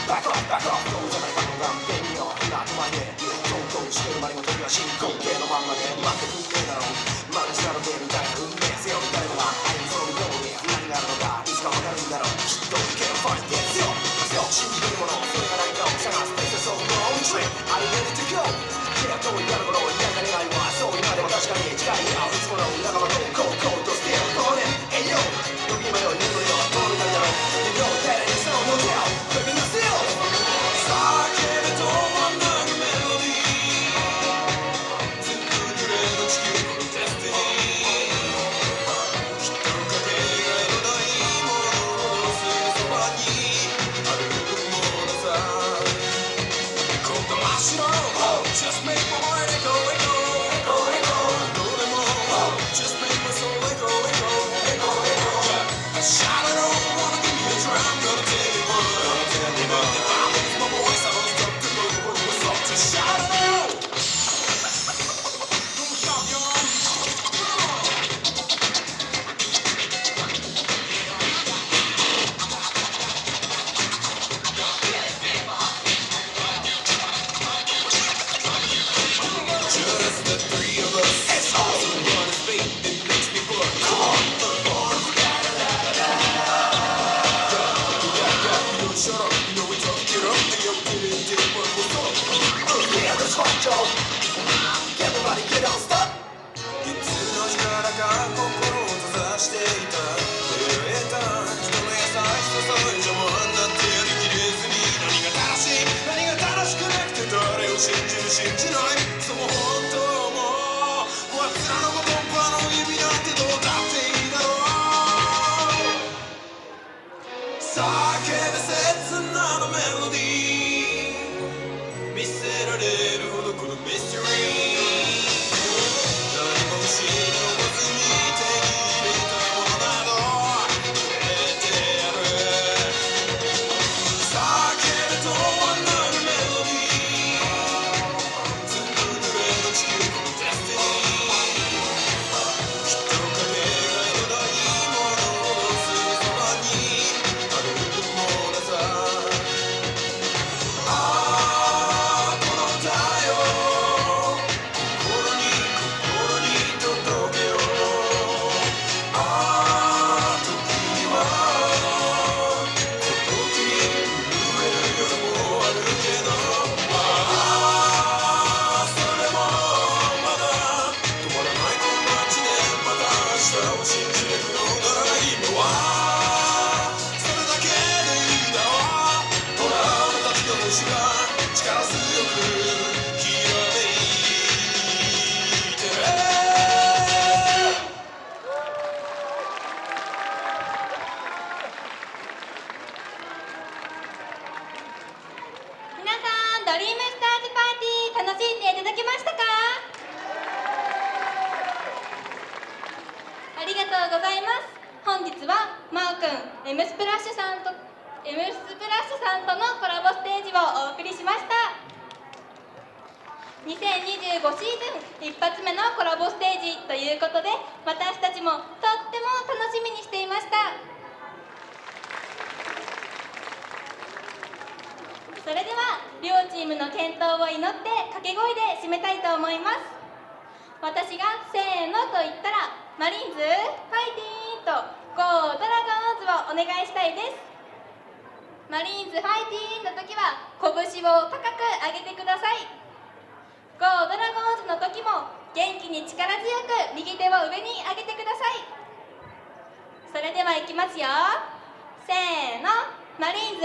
バックオフバックオフどうじゃないかのがんでみよう今止まりでトントンしてるまりの時は進行形のまんまで待ってくんねえだろマルチなのでみたいな運命せよ誰もが歩みそのように何があるのかいつかわかるんだろうきっといけるファイトですよ信じるものそれがないかを探す This is all wrong trip Are you ready to go 嫌とやることやがれないわそう今でも確かに近いよいつもの仲間とこうこうとしてるこれえいよ時今よ言うのよどうみたいだろう You know that it is no hotel Baby now still 叫べと真ん中メロディーずっと揺れの地球のデスティニーきっとかけがえのないもののすぐそばにあるものさ今度はしろ Just make my heart echo echo echo echo どうでも Just make my soul echo echo echo echo Shout it out wanna give me a try I'm gonna tell you what If I lose my voice I don't stop to move when we're soft to shout it out Don't stop y'all Just the three of us It's awesome One is fate It makes me blood Come on You shut up You know we tough Get up And you did what was up Yeah, let's rock, Joe Everybody get on stop いつの日からか心を閉ざしていた出会えた人の優しささえ邪魔になってやりきれずに何が正しい何が正しくなくて誰を信じる信じないその本当もわずらの言葉の意味なんてどうだっていいだろう叫べ切なのメロディー見せられるほどこのミステリー何も失わずに手に入れたものなどくれてやる叫べとはなるメロディーずっと濡れの地球このデスティニーきっとかけがえのないもののすぐそばにあるものさああこの歌よ心に届けようああ時には孤独に震える夜もあるけどああそれもまだ止まらないこの街でまた明日を信じれるのなら今はそれだけでいいだわほら俺たちの星が力強くきらめいてる皆さんドリームスターズパーティー楽しんでいただけましたか？ありがとうございます。本日はマー君 M スプラッシュさんとのコラボステージをお送りしました。2025シーズン一発目のコラボステージということで私たちもとっても楽しみにしていました。それでは両チームの健闘を祈って掛け声で締めたいと思います。私がせーのと言ったらマリーンズファイティーンとゴードラゴンズをお願いしたいです。マリーンズファイティーンの時は拳を高く上げてください。ゴードラゴンズの時も元気に力強く右手を上に上げてください。それではいきますよ。せーのマリーンズ